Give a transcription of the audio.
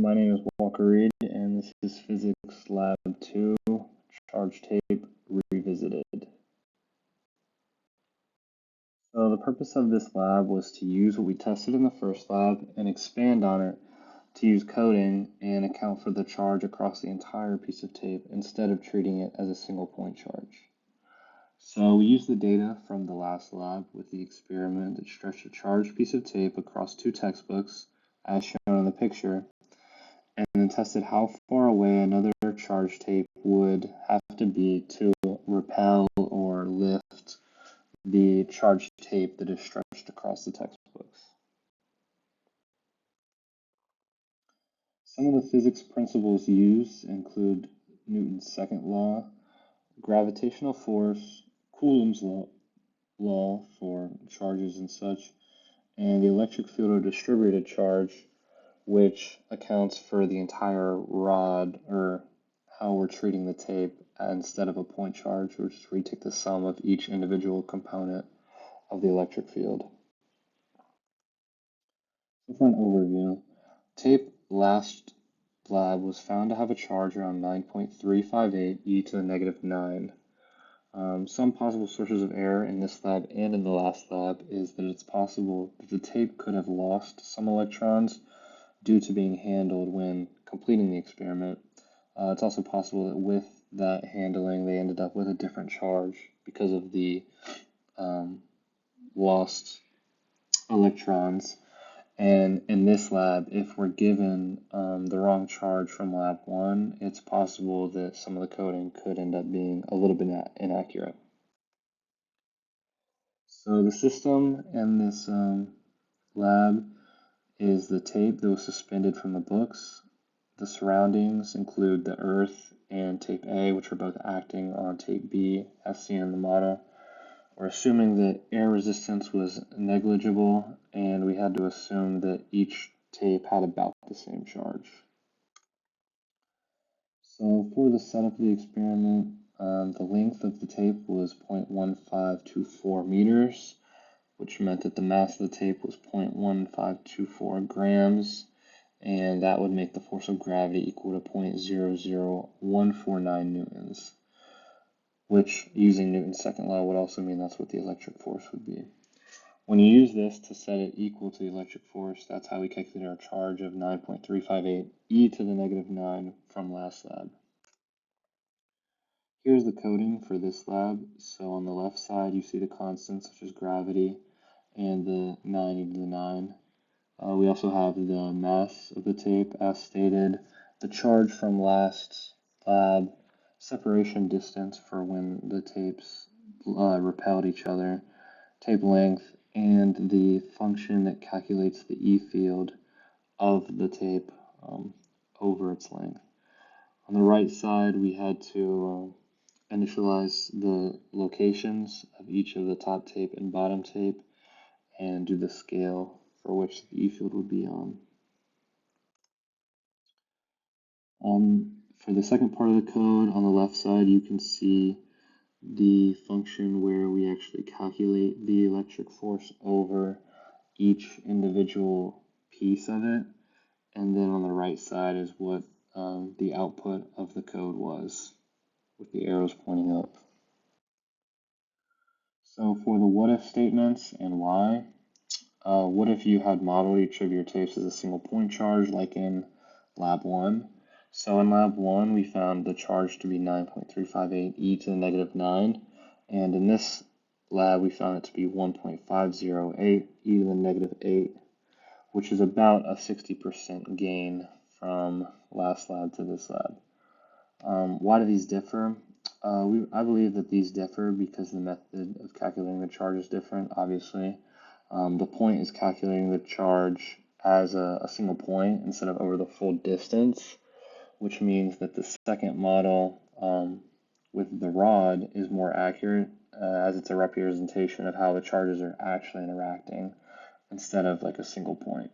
My name is Walker Reed, and this is Physics Lab 2, Charge Tape Revisited. So the purpose of this lab was to use what we tested in the first lab and expand on it to use coding and account for the charge across the entire piece of tape instead of treating it as a single point charge. So we used the data from the last lab with the experiment that stretched a charged piece of tape across 2 textbooks, as shown in the picture, and then tested how far away another charged tape would have to be to repel or lift the charged tape that is stretched across the textbooks. Some of the physics principles used include Newton's second law, gravitational force, Coulomb's law for charges and such, and the electric field or distributed charge, which accounts for the entire rod, or how we're treating the tape instead of a point charge, which is where you take the sum of each individual component of the electric field. So for an overview, tape last lab was found to have a charge around 9.358 e to the negative 9. Some possible sources of error in this lab and in the last lab is that it's possible that the tape could have lost some electrons due to being handled when completing the experiment. It's also possible that with that handling, they ended up with a different charge because of the lost electrons. And in this lab, if we're given the wrong charge from lab 1, it's possible that some of the coding could end up being a little bit inaccurate. So the system in this lab is the tape that was suspended from the books. The surroundings include the earth and tape A, which are both acting on tape B, as seen in the model. We're assuming that air resistance was negligible, and we had to assume that each tape had about the same charge. So for the setup of the experiment, the length of the tape was 0.1524 meters, which meant that the mass of the tape was 0.1524 grams, and that would make the force of gravity equal to 0.00149 newtons, which, using Newton's second law, would also mean that's what the electric force would be. When you use this to set it equal to the electric force, that's how we calculate our charge of 9.358 e to the negative 9 from last lab. Here's the coding for this lab. So on the left side, you see the constants such as gravity and the 9 e to the 9. We also have the mass of the tape as stated, the charge from last lab, separation distance for when the tapes repelled each other, tape length, and the function that calculates the E field of the tape over its length. On the right side, we had to initialize the locations of each of the top tape and bottom tape and do the scale for which the E field would be on. For the second part of the code, on the left side, you can see the function where we actually calculate the electric force over each individual piece of it. And then on the right side is what the output of the code was, with the arrows pointing up. So for the what if statements and why, what if you had modeled each of your tapes as a single point charge like in lab 1? So in lab 1, we found the charge to be 9.358 e to the negative 9, and in this lab, we found it to be 1.508 e to the negative 8, which is about a 60% gain from last lab to this lab. Why do these differ? I believe that these differ because the method of calculating the charge is different, obviously. The point is calculating the charge as a single point instead of over the full distance, which means that the second model with the rod is more accurate as it's a representation of how the charges are actually interacting instead of like a single point.